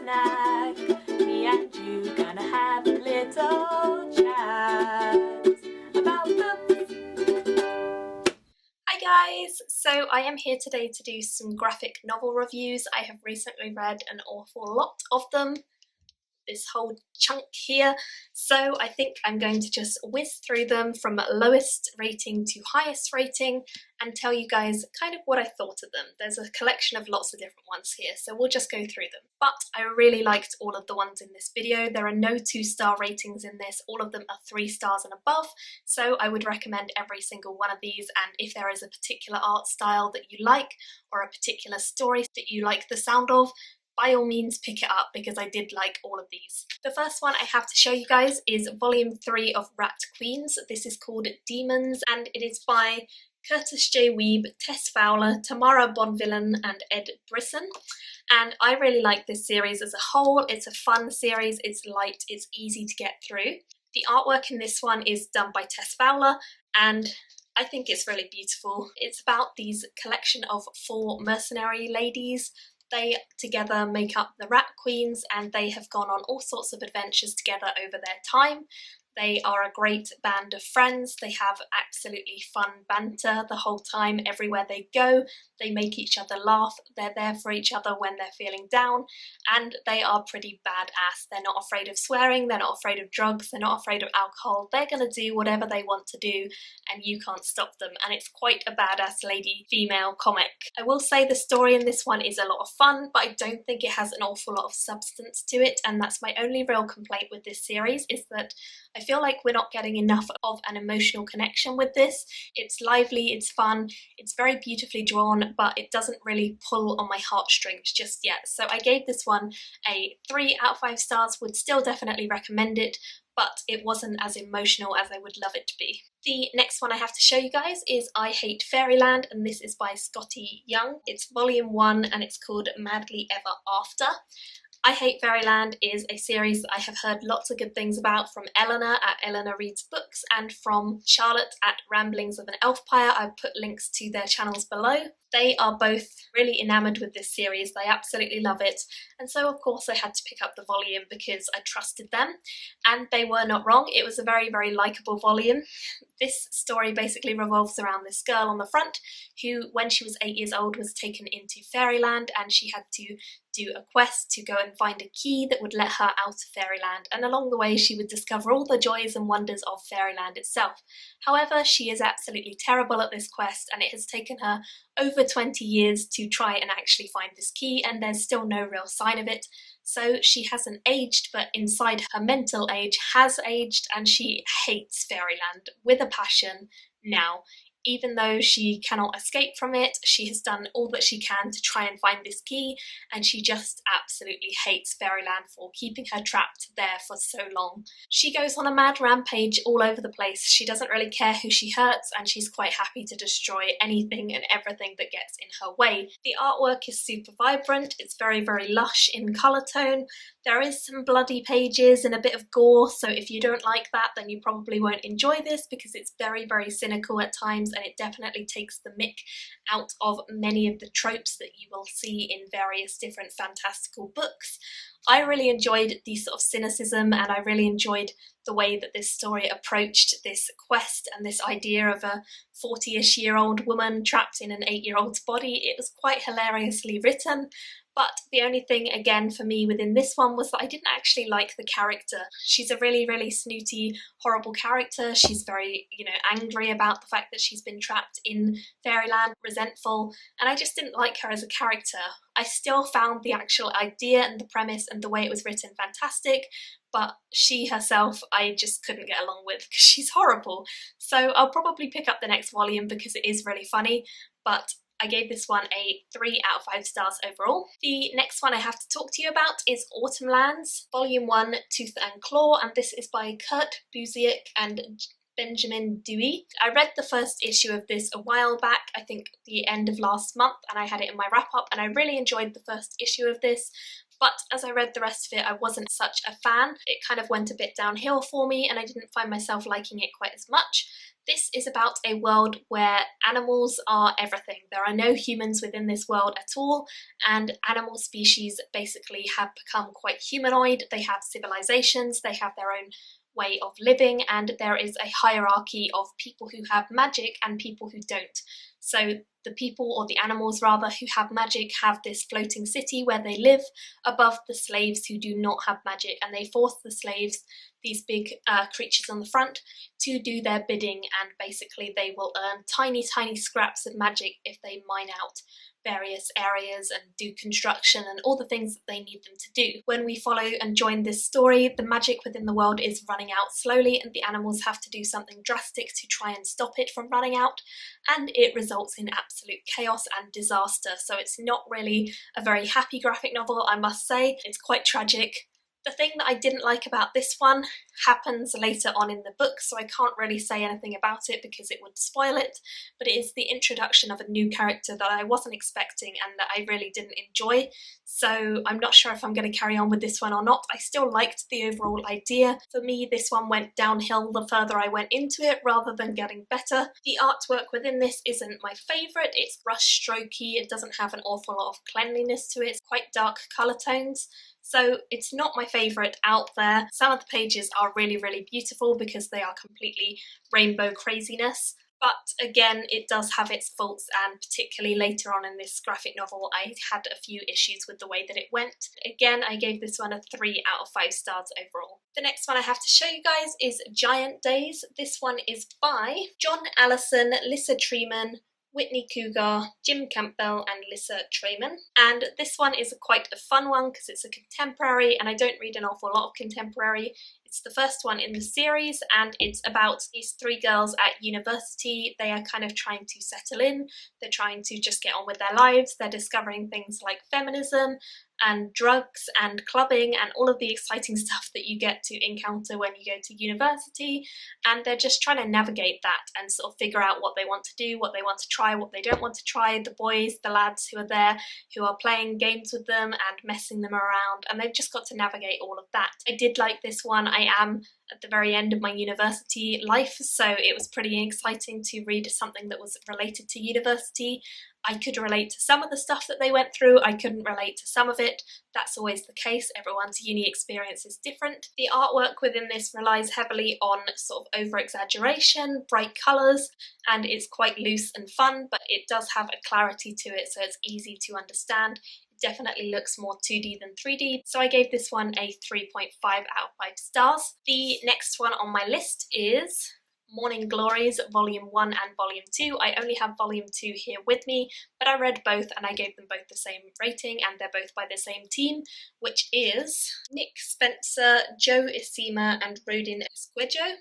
snack. Me and you gonna have a little chat about books. Hi guys! So I am here today to do some graphic novel reviews. I have recently read an awful lot of them, this whole chunk here, so I think I'm going to just whiz through them from lowest rating to highest rating and tell you guys kind of what I thought of them. There's a collection of lots of different ones here, so we'll just go through them. But I really liked all of the ones in this video. There are no 2-star ratings in this, all of them are 3 stars and above, so I would recommend every single one of these. And if there is a particular art style that you like or a particular story that you like the sound of, by all means pick it up, because I did like all of these. The first one I have to show you guys is volume 3 of Rat Queens. This is called Demons and it is by Curtis J. Weeb, Tess Fowler, Tamara Bonvillain and Ed Brisson. And I really like this series as a whole. It's a fun series, it's light, it's easy to get through. The artwork in this one is done by Tess Fowler and I think it's really beautiful. It's about these collection of 4 mercenary ladies. They together make up the Rat Queens and they have gone on all sorts of adventures together over their time. They are a great band of friends. They have absolutely fun banter the whole time everywhere they go. They make each other laugh. They're there for each other when they're feeling down, and they are pretty badass. They're not afraid of swearing, they're not afraid of drugs, they're not afraid of alcohol. They're gonna do whatever they want to do and you can't stop them, and it's quite a badass lady female comic. I will say the story in this one is a lot of fun, but I don't think it has an awful lot of substance to it, and that's my only real complaint with this series, is that I feel like we're not getting enough of an emotional connection with this. It's lively, it's fun, it's very beautifully drawn, but it doesn't really pull on my heartstrings just yet. So I gave this one a 3 out of 5 stars, would still definitely recommend it, but it wasn't as emotional as I would love it to be. The next one I have to show you guys is I Hate Fairyland, and this is by Scotty Young. It's volume 1 and it's called Madly Ever After. I Hate Fairyland is a series that I have heard lots of good things about from Eleanor at Eleanor Reads Books and from Charlotte at Ramblings of an Elfpire. I've put links to their channels below. They are both really enamoured with this series, they absolutely love it, and so of course I had to pick up the volume because I trusted them, and they were not wrong. It was a very, very likeable volume. This story basically revolves around this girl on the front who, when she was 8 years old, was taken into Fairyland and she had to do a quest to go and find a key that would let her out of Fairyland, and along the way she would discover all the joys and wonders of Fairyland itself. However, she is absolutely terrible at this quest and it has taken her over 20 years to try and actually find this key, and there's still no real sign of it. So she hasn't aged, but inside her mental age has aged, and she hates Fairyland with a passion now. Even though she cannot escape from it, she has done all that she can to try and find this key, and she just absolutely hates Fairyland for keeping her trapped there for so long. She goes on a mad rampage all over the place. She doesn't really care who she hurts, and she's quite happy to destroy anything and everything that gets in her way. The artwork is super vibrant, it's very, very lush in colour tone. There is some bloody pages and a bit of gore, so if you don't like that then you probably won't enjoy this, because it's very, very cynical at times and it definitely takes the mick out of many of the tropes that you will see in various different fantastical books. I really enjoyed the sort of cynicism, and I really enjoyed the way that this story approached this quest and this idea of a 40-ish-year-old woman trapped in an 8-year-old's body. It was quite hilariously written. But the only thing, again, for me within this one was that I didn't actually like the character. She's a really, really snooty, horrible character. She's very, angry about the fact that she's been trapped in Fairyland, resentful, and I just didn't like her as a character. I still found the actual idea and the premise and the way it was written fantastic, but she herself I just couldn't get along with because she's horrible. So I'll probably pick up the next volume because it is really funny, but I gave this one a 3 out of 5 stars overall. The next one I have to talk to you about is Autumnlands, Volume 1, Tooth and Claw, and this is by Kurt Busiek and Benjamin Dewey. I read the first issue of this a while back, I think the end of last month, and I had it in my wrap up, and I really enjoyed the first issue of this. But as I read the rest of it, I wasn't such a fan. It kind of went a bit downhill for me and I didn't find myself liking it quite as much. This is about a world where animals are everything. There are no humans within this world at all, and animal species basically have become quite humanoid. They have civilizations, they have their own way of living, and there is a hierarchy of people who have magic and people who don't. So the people, or the animals rather, who have magic have this floating city where they live above the slaves who do not have magic, and they force the slaves, these big creatures on the front, to do their bidding, and basically they will earn tiny scraps of magic if they mine out various areas and do construction and all the things that they need them to do. When we follow and join this story, the magic within the world is running out slowly, and the animals have to do something drastic to try and stop it from running out, and it results in absolute chaos and disaster. So it's not really a very happy graphic novel, I must say. It's quite tragic. The thing that I didn't like about this one happens later on in the book, so I can't really say anything about it because it would spoil it, but it is the introduction of a new character that I wasn't expecting and that I really didn't enjoy, so I'm not sure if I'm going to carry on with this one or not. I still liked the overall idea. For me, this one went downhill the further I went into it rather than getting better. The artwork within this isn't my favourite. It's brush strokey, it doesn't have an awful lot of cleanliness to it, it's quite dark colour tones. So it's not my favourite out there. Some of the pages are really beautiful because they are completely rainbow craziness. But again, it does have its faults, and particularly later on in this graphic novel, I had a few issues with the way that it went. Again, I gave this one a 3 out of 5 stars overall. The next one I have to show you guys is Giant Days. This one is by John Allison, Lissa Treeman, Whitney Cougar, Jim Campbell and Lissa Treeman. And this one is quite a fun one because it's a contemporary, and I don't read an awful lot of contemporary. It's the first one in the series, and it's about these 3 girls at university. They are kind of trying to settle in, they're trying to just get on with their lives, they're discovering things like feminism and drugs and clubbing and all of the exciting stuff that you get to encounter when you go to university, and they're just trying to navigate that and sort of figure out what they want to do, what they want to try, what they don't want to try. The boys, the lads who are there, who are playing games with them and messing them around, and they've just got to navigate all of that. I did like this one. I am at the very end of my university life, so it was pretty exciting to read something that was related to university. I could relate to some of the stuff that they went through, I couldn't relate to some of it. That's always the case, everyone's uni experience is different. The artwork within this relies heavily on sort of over-exaggeration, bright colours, and it's quite loose and fun, but it does have a clarity to it, so it's easy to understand. Definitely looks more 2D than 3D, so I gave this one a 3.5 out of 5 stars. The next one on my list is Morning Glories Volume 1 and Volume 2. I only have Volume 2 here with me, but I read both and I gave them both the same rating, and they're both by the same team, which is Nick Spencer, Joe Isima and Rodin Esquejo.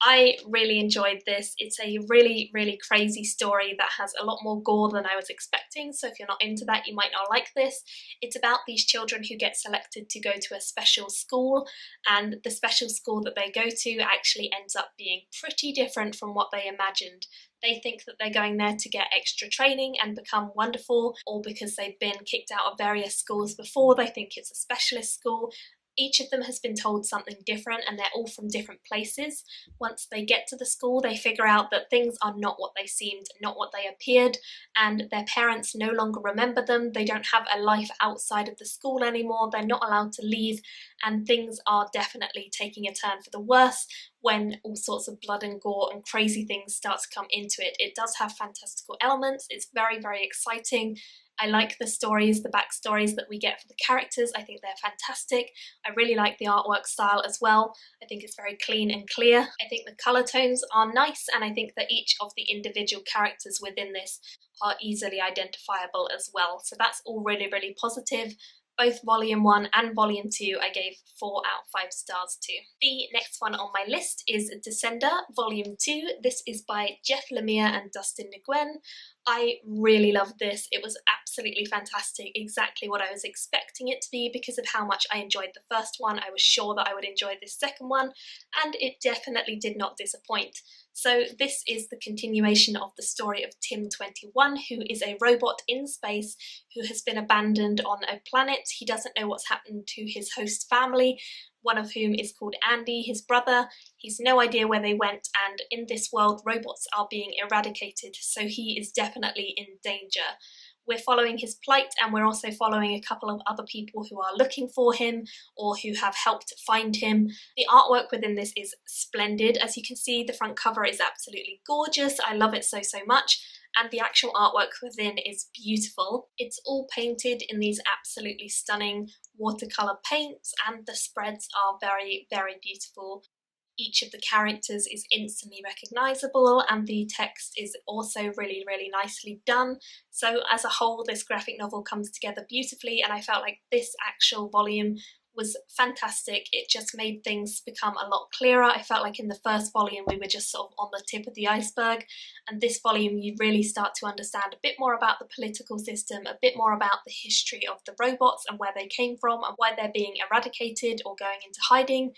I really enjoyed this. It's a really crazy story that has a lot more gore than I was expecting, so if you're not into that, you might not like this. It's about these children who get selected to go to a special school, and the special school that they go to actually ends up being pretty different from what they imagined. They think that they're going there to get extra training and become wonderful, or because they've been kicked out of various schools before, they think it's a specialist school. Each of them has been told something different, and they're all from different places. Once they get to the school, they figure out that things are not what they seemed, not what they appeared, and their parents no longer remember them. They don't have a life outside of the school anymore, they're not allowed to leave, and things are definitely taking a turn for the worse when all sorts of blood and gore and crazy things start to come into it. It does have fantastical elements, it's very exciting. I like the stories, the backstories that we get for the characters. I think they're fantastic. I really like the artwork style as well. I think it's very clean and clear. I think the colour tones are nice, and I think that each of the individual characters within this are easily identifiable as well. So that's all really positive. Both Volume 1 and Volume 2 I gave 4 out of 5 stars to. The next one on my list is Descender Volume 2. This is by Jeff Lemire and Dustin Nguyen. I really loved this. It was absolutely fantastic, exactly what I was expecting it to be because of how much I enjoyed the first one. I was sure that I would enjoy this second one, and it definitely did not disappoint. So this is the continuation of the story of Tim-21, who is a robot in space who has been abandoned on a planet. He doesn't know what's happened to his host family, one of whom is called Andy, his brother. He's no idea where they went, and in this world robots are being eradicated, so he is definitely in danger. We're following his plight, and we're also following a couple of other people who are looking for him or who have helped find him. The artwork within this is splendid. As you can see, the front cover is absolutely gorgeous. I love it so much. And the actual artwork within is beautiful. It's all painted in these absolutely stunning watercolour paints, and the spreads are very beautiful. Each of the characters is instantly recognisable, and the text is also really nicely done. So as a whole, this graphic novel comes together beautifully, and I felt like this actual volume was fantastic. It just made things become a lot clearer. I felt like in the first volume we were just sort of on the tip of the iceberg, and this volume you really start to understand a bit more about the political system, a bit more about the history of the robots and where they came from and why they're being eradicated or going into hiding.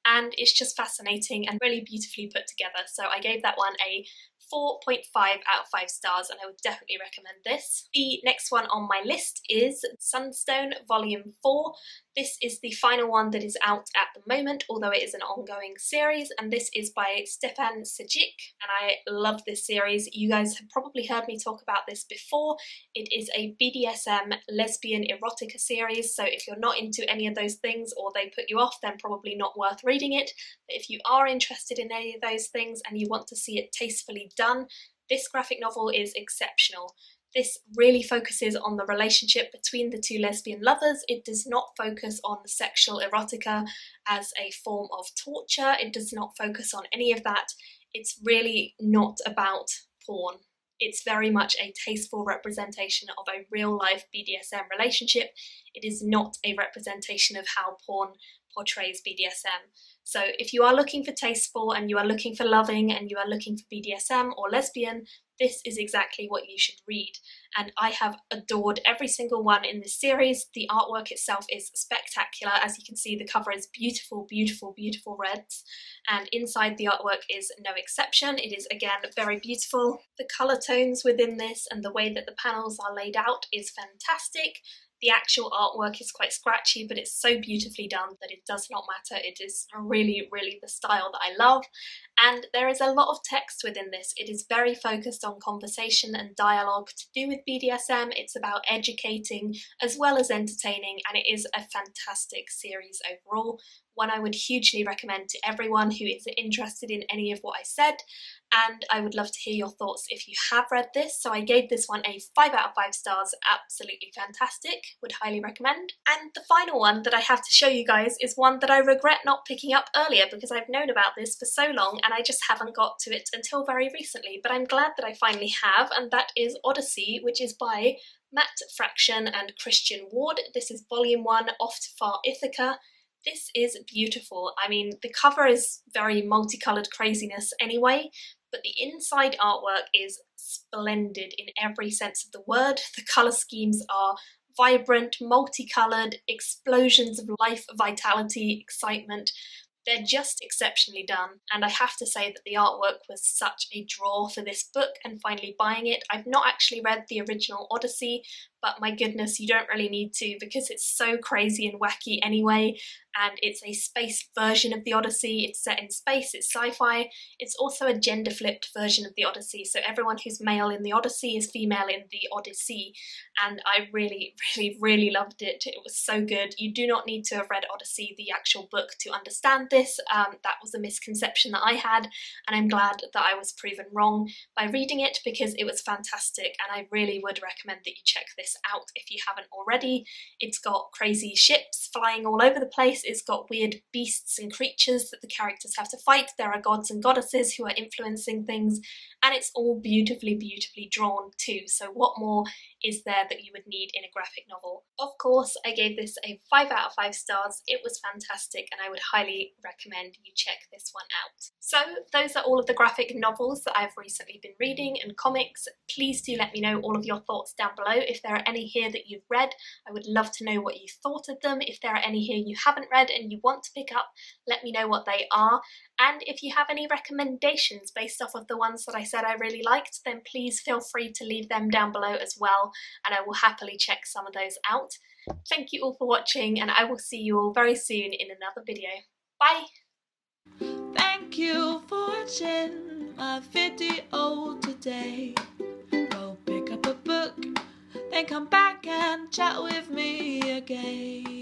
And it's just fascinating and really beautifully put together. So I gave that one a 4.5 out of 5 stars, and I would definitely recommend this. The next one on my list is Sunstone Volume 4. This is the final one that is out at the moment, although it is an ongoing series, and this is by Stefan Sejic, and I love this series. You guys have probably heard me talk about this before. It is a BDSM lesbian erotica series, so if you're not into any of those things or they put you off, then probably not worth reading it. But if you are interested in any of those things and you want to see it tastefully done, this graphic novel is exceptional. This really focuses on the relationship between the two lesbian lovers. It does not focus on the sexual erotica as a form of torture. It does not focus on any of that. It's really not about porn. It's very much a tasteful representation of a real-life BDSM relationship. It is not a representation of how porn portrays BDSM. So if you are looking for tasteful and you are looking for loving and you are looking for BDSM or lesbian, this is exactly what you should read. And I have adored every single one in this series. The artwork itself is spectacular. As you can see, the cover is beautiful reds, and inside the artwork is no exception. It is again very beautiful. The colour tones within this and the way that the panels are laid out is fantastic. The actual artwork is quite scratchy, but it's so beautifully done that it does not matter. It is really the style that I love. And there is a lot of text within this. It is very focused on conversation and dialogue to do with BDSM. It's about educating as well as entertaining, and it is a fantastic series overall. One I would hugely recommend to everyone who is interested in any of what I said, and I would love to hear your thoughts if you have read this. So I gave this one a 5 out of 5 stars, absolutely fantastic, would highly recommend. And the final one that I have to show you guys is one that I regret not picking up earlier because I've known about this for so long and I just haven't got to it until very recently, but I'm glad that I finally have, and that is Odyssey, which is by Matt Fraction and Christian Ward. This is volume 1, Off to Far Ithaca. This is beautiful. I mean, the cover is very multicoloured craziness anyway, but the inside artwork is splendid in every sense of the word. The colour schemes are vibrant, multicoloured, explosions of life, vitality, excitement. They're just exceptionally done, and I have to say that the artwork was such a draw for this book and finally buying it. I've not actually read the original Odyssey, but my goodness, you don't really need to because it's so crazy and wacky anyway, and it's a space version of the Odyssey. It's set in space, it's sci-fi. It's also a gender-flipped version of the Odyssey, so everyone who's male in the Odyssey is female in the Odyssey, and I really loved it. It was so good. You do not need to have read Odyssey, the actual book, to understand this. That was a misconception that I had, and I'm glad that I was proven wrong by reading it because it was fantastic, and I really would recommend that you check this out if you haven't already. It's got crazy ships flying all over the place. It's got weird beasts and creatures that the characters have to fight. There are gods and goddesses who are influencing things, and it's all beautifully drawn too. So what more is there that you would need in a graphic novel? Of course, I gave this a 5 out of 5 stars. It was fantastic, and I would highly recommend you check this one out. So those are all of the graphic novels that I've recently been reading and comics. Please do let me know all of your thoughts down below. If there are are any here that you've read, I would love to know what you thought of them. If there are any here you haven't read and you want to pick up, let me know what they are. And if you have any recommendations based off of the ones that I said I really liked, then please feel free to leave them down below as well, and I will happily check some of those out. Thank you all for watching, and I will see you all very soon in another video. Bye! Thank you for watching my video today. Go pick up a book, then come back and chat with me again.